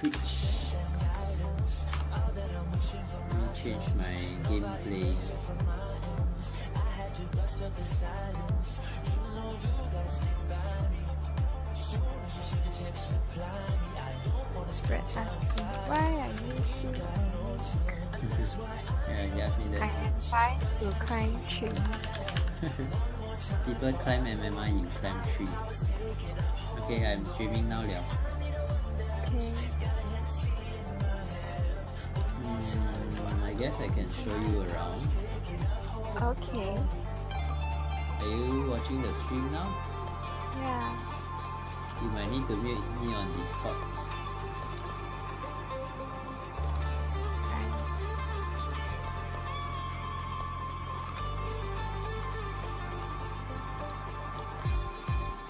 Twitch. Let me change my gameplay. Brett asking, why are you still Yeah, he asked me I that. am fine to climb tree. People climb MMI, you climb tree. Okay, I'm streaming now, liao. Okay. I guess I can show you around. Okay. Are you watching the stream now? Yeah. You might need to mute me on Discord.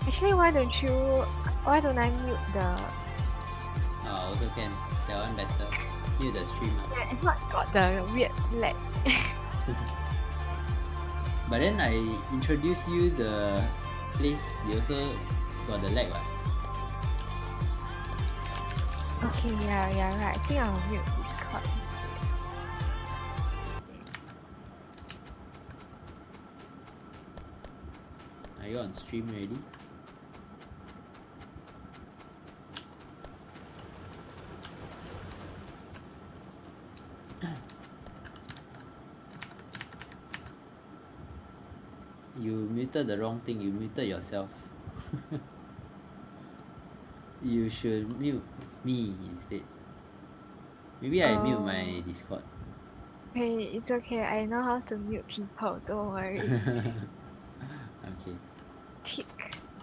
Actually, why don't I mute the... Also can. That one better. Mute the stream. Yeah, it's not got the weird lag. But then I introduce you the place, you also got the lag, right? Okay, yeah, right. I think I'll mute Discord. Are you on stream already? You muted the wrong thing, you muted yourself. You should mute me instead. Maybe I mute my Discord. Hey, it's okay. I know how to mute people. Don't worry. Okay. Tick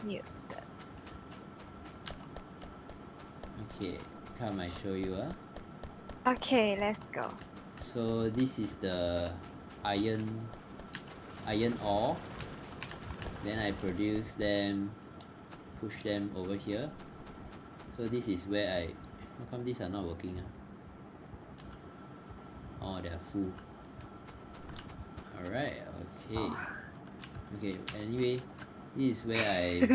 mute. Okay, come I show you. Okay, let's go. So this is the iron ore. Then I produce them, push them over here. So this is where how come these are not working? Oh, they are full. Alright, okay. Okay, anyway, this is where I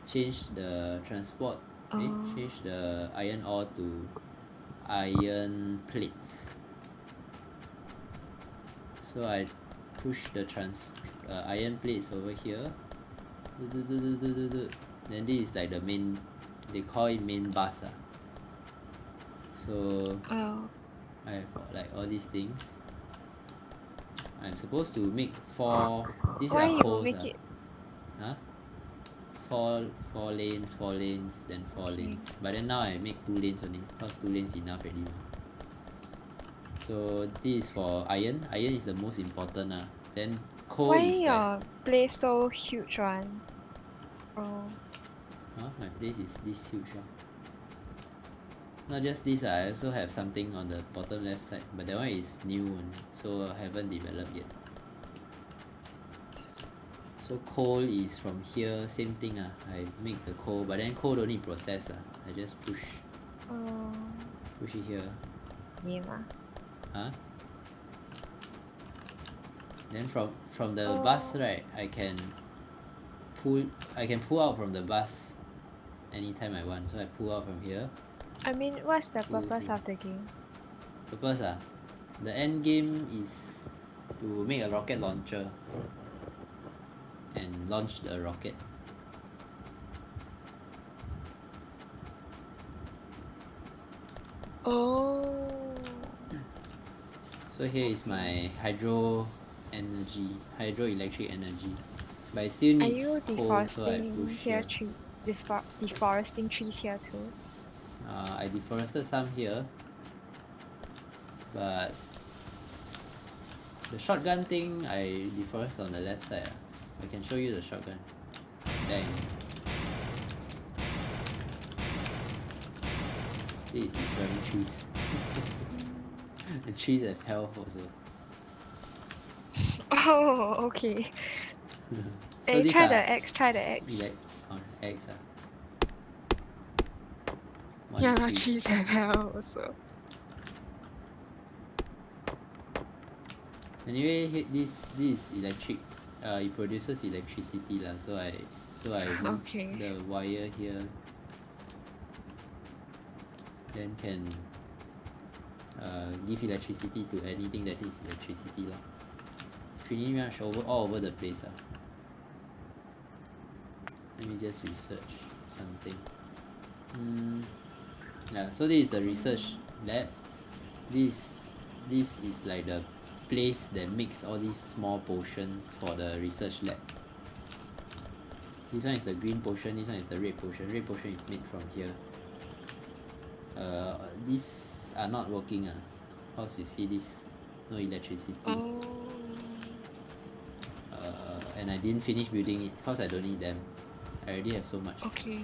change the transport, change the iron ore to iron plates. So I push the iron plates over here. Then this is like the main, they call it main bus. So I have like all these things. I'm supposed to make 4. These Why are you poles. make it? Huh? 4 lanes, 4 lanes, then 4 lanes. But then now I make 2 lanes only, because 2 lanes enough already. So this is for iron. Iron is the most important. Then coal Why is your place so huge one? My place is this huge. Not just this, I also have something on the bottom left side, but that one is new one, so I haven't developed yet. So coal is from here, same thing. I make the coal, but then coal don't need process. I just push it here. Huh? Then from the bus, right, I can pull out from the bus anytime I want. So I pull out from here. I mean, what's the purpose of the game? Purpose? The end game is to make a rocket launcher and launch the rocket. So here is my hydroelectric energy. But it still needs coal, so I push here. Deforesting trees here too? I deforested some here, but the shotgun thing I deforest on the left side. I can show you the shotgun. Bang. See, it's destroying trees. The trees have health also. Oh, okay. Hey, try the X, X. X. Yeah, no, trees have health also. Anyway, this is electric. It produces electricity lah. So I move the wire here. then can give electricity to anything that is electricity lah. It's pretty much all over the place lah. Let me just research something. Yeah, so this is the research lab. This is like the place that makes all these small potions for the research lab. This one is the green potion, this one is the red potion. Red potion is made from here. These are not working because you see this, no electricity. And I didn't finish building it because I don't need them. I already have so much. Okay.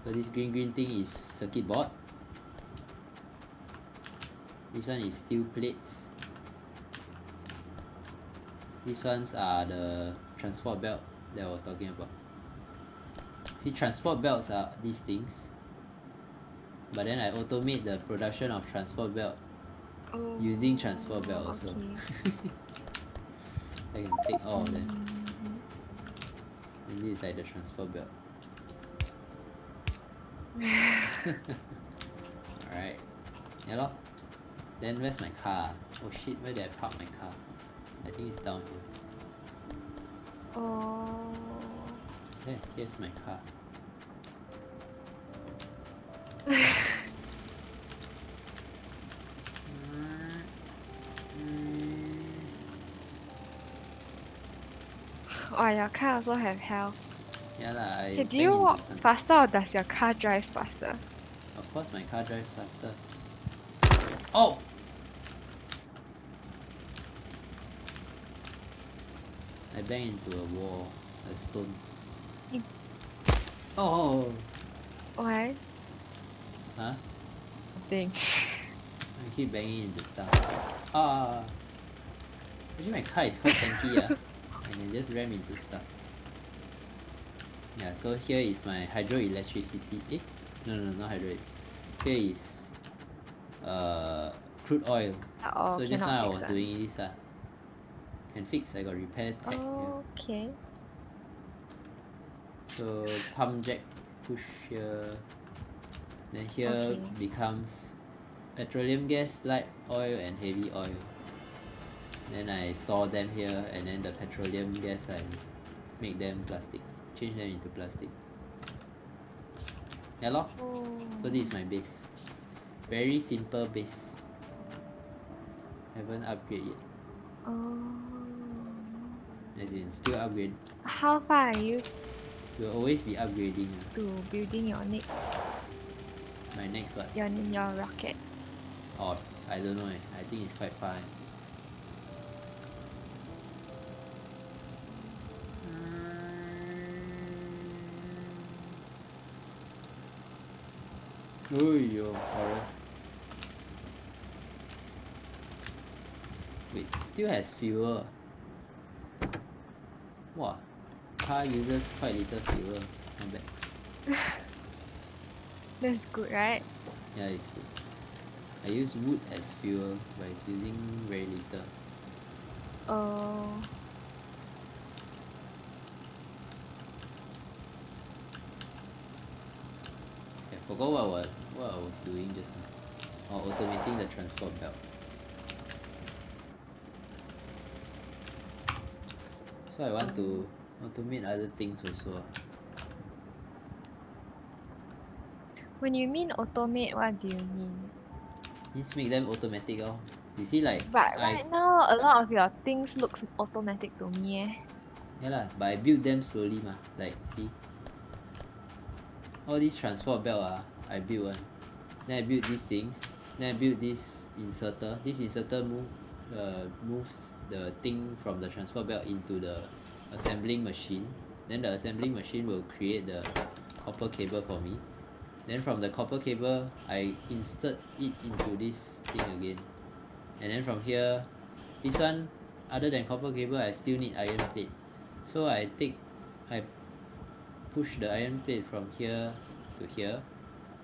So this green thing is circuit board. This one is steel plates. These ones are the transport belt that I was talking about. See, transport belts are these things, but then I automate the production of transport belt using transport belt also. Okay. I can take all of them. And this is like the transport belt. Alright. Yeah lor. Then where's my car? Oh shit, where did I park my car? I think it's down here. There, here's my car. Oh, your car also have health. Yeah lah, Okay, do you walk faster or does your car drive faster? Of course my car drives faster. Oh! I banged into a wall, a stone. Oh! Why? Huh? Nothing. I keep banging into stuff. Actually my car is quite tanky I can just ram into stuff. Yeah, so here is my hydroelectricity. No, not hydro. Here is crude oil. So just now I was doing this can fix, I got repair tech here. Okay. So pump jack push here. Then here becomes petroleum gas, light oil and heavy oil. Then I store them here, and then the petroleum gas I make them plastic. Change them into plastic. Yeah lor. So this is my base. Very simple base. Haven't upgrade yet. As in still upgrade. How far are you We'll always be upgrading. to building your next My next what? your rocket? Oh, I don't know I think it's quite far. Oh, yo, forest. Wait, still has fuel. Wow, car uses quite little fuel. Not bad. That's good, right? Yeah, it's good. I use wood as fuel, but it's using very little. I forgot what I was doing just now. Or automating the transport belt. So I want to automate other things also. When you mean automate, what do you mean? Means make them automatic oh. You see like But right now, a lot of your things looks automatic to me Yeah lah, but I build them slowly mah. Like see, all these transport belt I build one. Then I build these things. Then I build this inserter. This inserter moves the thing from the transport belt into the assembling machine. Then the assembling machine will create the copper cable for me. Then from the copper cable, I insert it into this thing again. And then from here, this one, other than copper cable, I still need iron plate. So I push the iron plate from here to here.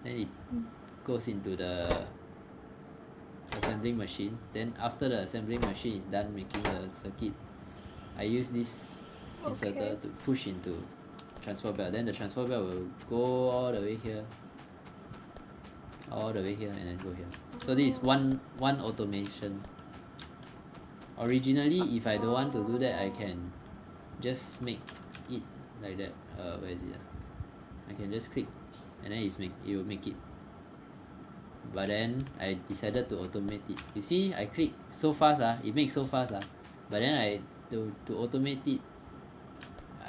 Then it goes into the assembling machine. Then after the assembling machine is done making the circuit, I use this inserter to push into transport belt. Then the transport belt will go all the way here. All the way here and then go here. So this is one automation. Originally, if I don't want to do that, I can just make it like that. Where is it? I can just click and then it will make it. But then I decided to automate it. You see, I click so fast, it makes so fast. But then to automate it,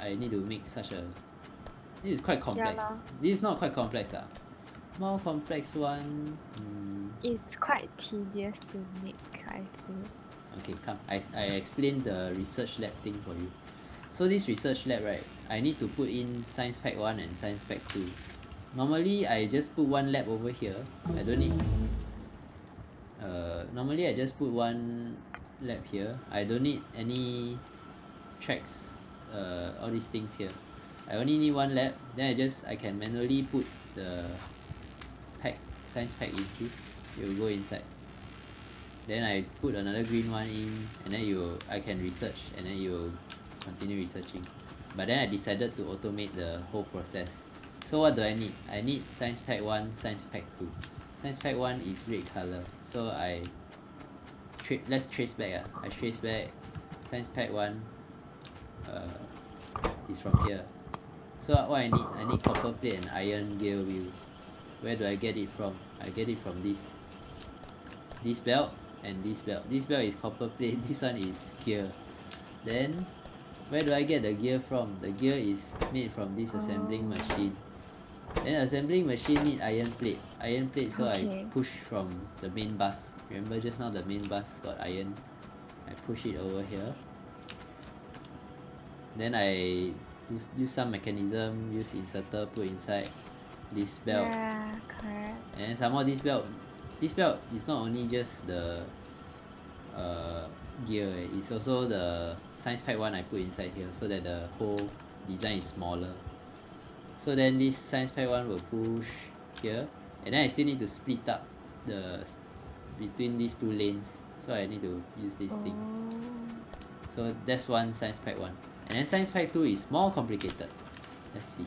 I need to make such a... This is quite complex. Yeah, this is not quite complex. More complex one... It's quite tedious to make, I feel. Okay, come. I explain the research lab thing for you. So this research lab, right, I need to put in science pack 1 and science pack 2. Normally, I just put one lab over here. I don't need... normally, I just put one lab here. I don't need any tracks, all these things here. I only need one lab. Then I can manually put the science pack in. See? It will go inside. Then I put another green one in, and then I can research, and then you will continue researching. But then I decided to automate the whole process. So what do I need? I need science pack 1, science pack 2. Science pack 1 is red color. So let's trace back. I trace back. Science pack 1 is from here. So what I need copper plate and iron gear wheel. Where do I get it from? I get it from this belt and this belt. This belt is copper plate, this one is gear. Then where do I get the gear from? The gear is made from this assembling machine. Then assembling machine need iron plate. Iron plate, so I push from the main bus. Remember just now the main bus got iron. I push it over here. Then I use some mechanism, use inserter, put inside this belt. Yeah, correct. And then some more this belt is not only just the gear, it's also the science pack 1 I put inside here so that the whole design is smaller. So then this science pack 1 will push here, and then I still need to split up between these two lanes, so I need to use this thing. So that's one science pack 1. And then science pack 2 is more complicated. Let's see.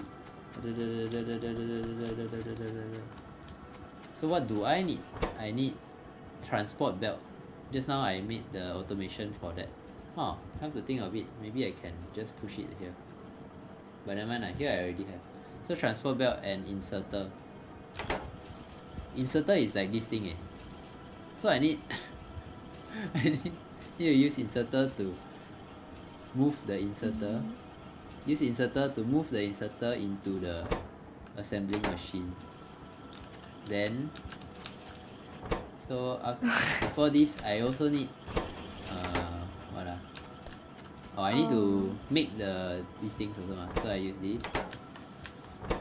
So what do I need? I need transport belt. Just now I made the automation for that. Come to think of it, maybe I can just push it here. But never mind, here I already have. So transport belt and inserter. Inserter is like this thing. So I need need to use inserter to move the inserter. Use inserter to move the inserter into the assembling machine. Then before this I also need I need to make these things also so I use this.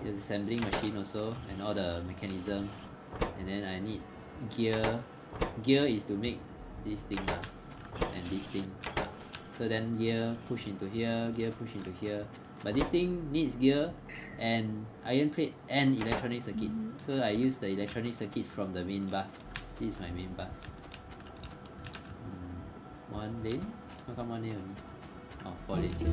The assembling machine also and all the mechanisms, and then I need gear. Gear is to make this thing and this thing. So then gear push into here, gear push into here. But this thing needs gear and iron plate and electronic circuit. So I use the electronic circuit from the main bus. This is my main bus. One lane? How come one lane only? 4 lanes here.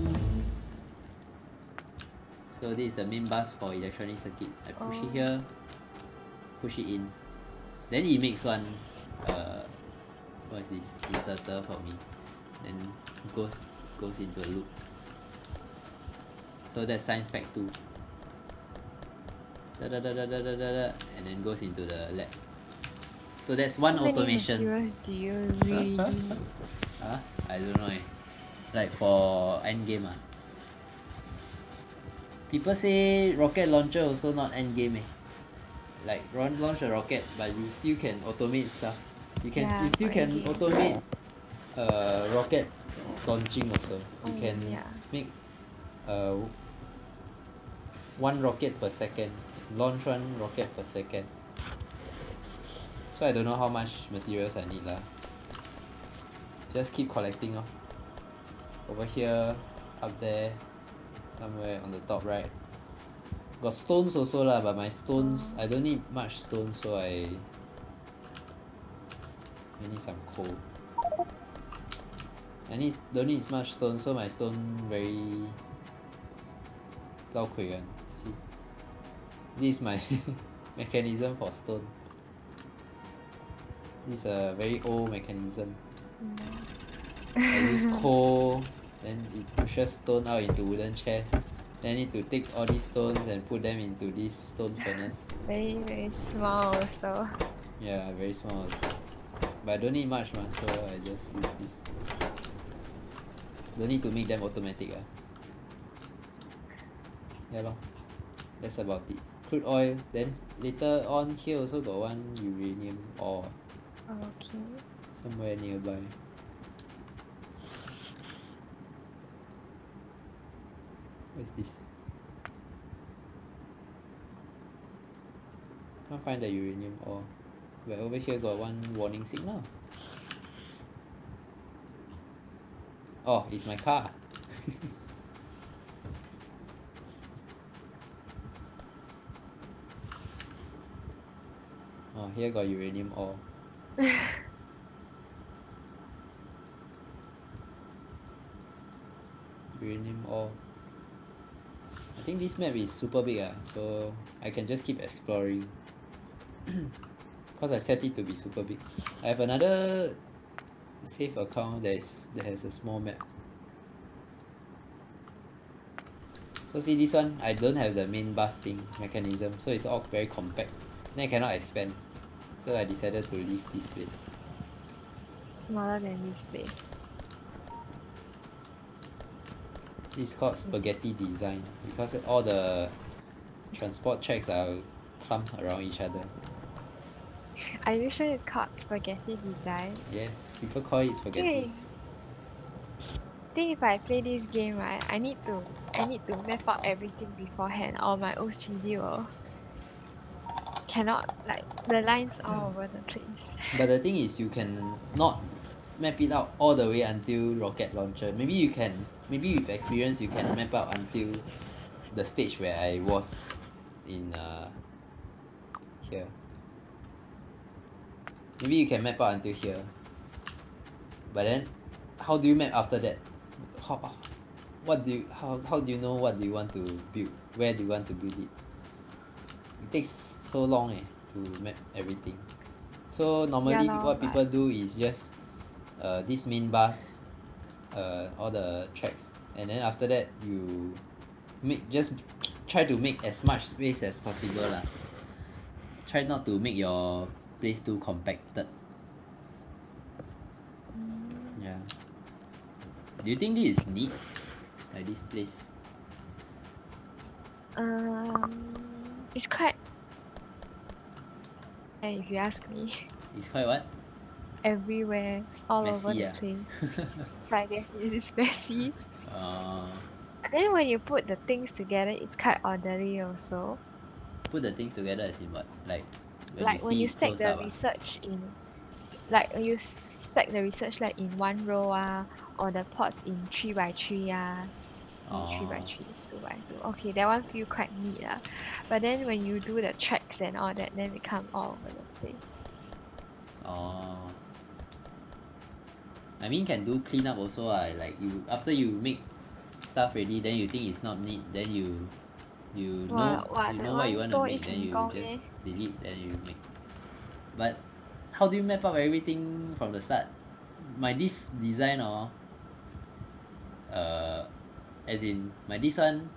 So this is the main bus for electronic circuit. I push it here, push it in. Then it makes one what is this? Inserter for me. Then goes into a loop. So that's science pack 2. And then goes into the lab. So that's one automation. How many materials do you really need? I don't know. Like for endgame. People say rocket launcher also not endgame. Like launch a rocket, but you still can automate stuff. You still can automate rocket launching also. You can make 1 rocket per second. Launch 1 rocket per second. So I don't know how much materials I need lah. Just keep collecting over here, up there, somewhere on the top right. Got stones also lah, but my stones I don't need much stones, so I need some coal. Don't need much stone, so my stone lao kui one. See, this is my mechanism for stone. This is a very old mechanism. I use coal, then it pushes stone out into wooden chests. Then I need to take all these stones and put them into this stone furnace. Very small also. Yeah, very small also. But I don't need much so I just use this. Don't need to make them automatic. Yeah lor. That's about it. Crude oil, then later on here also got one uranium ore. Okay. Somewhere nearby. Where's this? Can't find the uranium ore. But over here got one warning signal. Oh, it's my car. Oh, here got uranium ore. Uranium ore. I think this map is super big, so I can just keep exploring. Cause I set it to be super big. I have another save account that has a small map. So see this one, I don't have the main bus thing mechanism, so it's all very compact. Then I cannot expand. So I decided to leave this place. Smaller than this place. It's called spaghetti design because all the transport tracks are clumped around each other. Are you sure it's called spaghetti design? Yes, people call it spaghetti. I think if I play this game, right, I need to map out everything beforehand, or my OCD will cannot, like, the lines all over the place. But the thing is, you can not map it out all the way until rocket launcher. Maybe with experience you can map out until the stage where I was in here. Maybe you can map out until here. But then how do you map after that? How do you know what do you want to build? Where do you want to build it? It takes so long to map everything. So normally what people do is just this main bus, all the tracks, and then after that you just try to make as much space as possible lah. Try not to make your place too compacted. Yeah. Do you think this is neat? Like this place? It's quite, if you ask me, It's quite what? everywhere, all Messy, over the place. Like this, it's messy. And then when you put the things together, it's quite orderly also. Put the things together as in what? Like when you stack the up, research in, like when you stack the research like in one row or the pots in 3x3 3x3, 2x2. Okay, that one feel quite neat But then when you do the tracks and all that, then it come all over the place. I mean can do clean up also like you after you make stuff ready, then you think it's not neat, then you know what you want to make, then you just delete, then you make. But how do you map out everything from the start? My this design as in my this one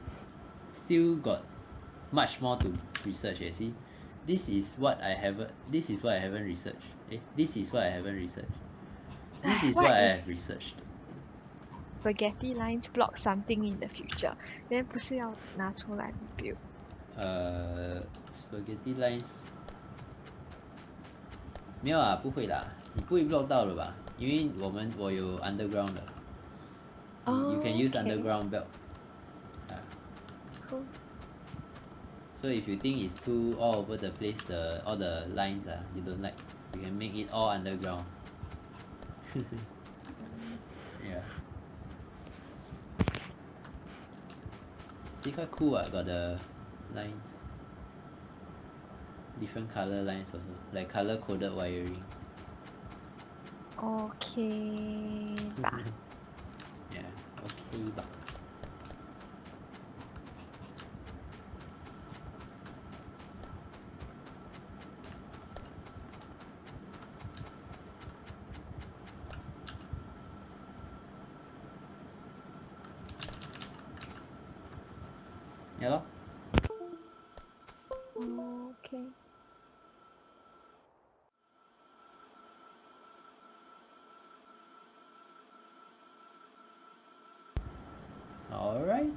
still got much more to research. See, this is what I haven't researched. This is what I haven't researched. This is what I have researched. Spaghetti lines block something in the future, then 不是要拿出来 build. Spaghetti lines 没有不会啦，你不会 block 到了吧？因为我有 underground 的。You can use underground belt. Cool. So if you think it's too all over the place, all the lines you don't like, you can make it all underground. Yeah. See, quite cool got the lines. Different color lines also, like color coded wiring. Okay ba. Yeah, okay ba. Okay. Alright.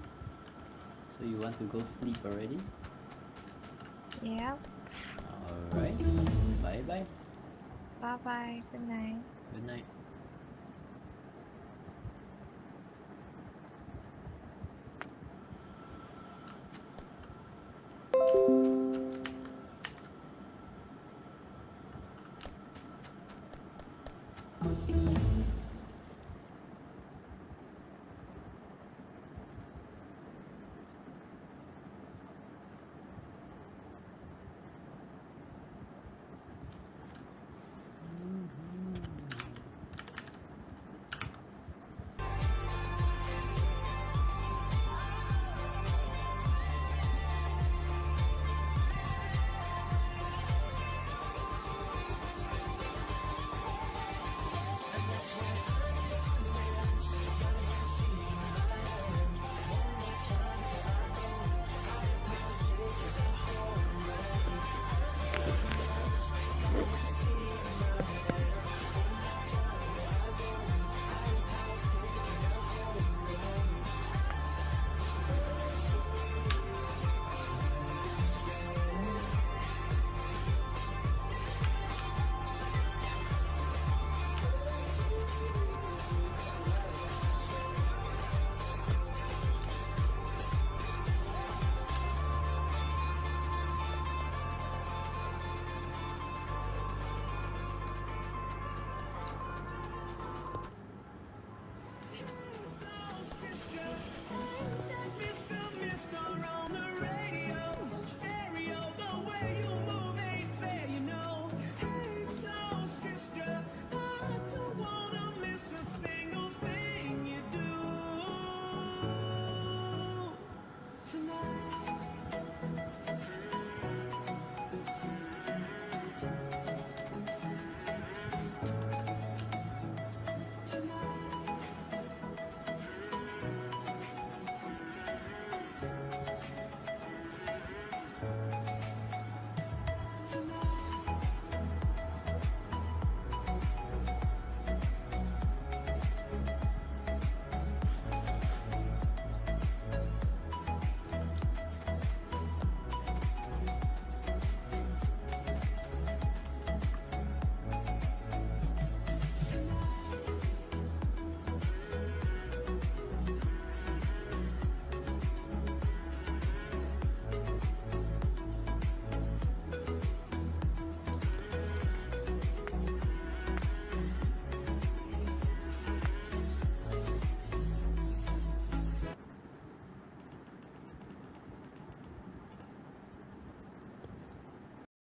So you want to go sleep already? Yeah. Alright. Bye bye. Bye bye. Good night. Good night.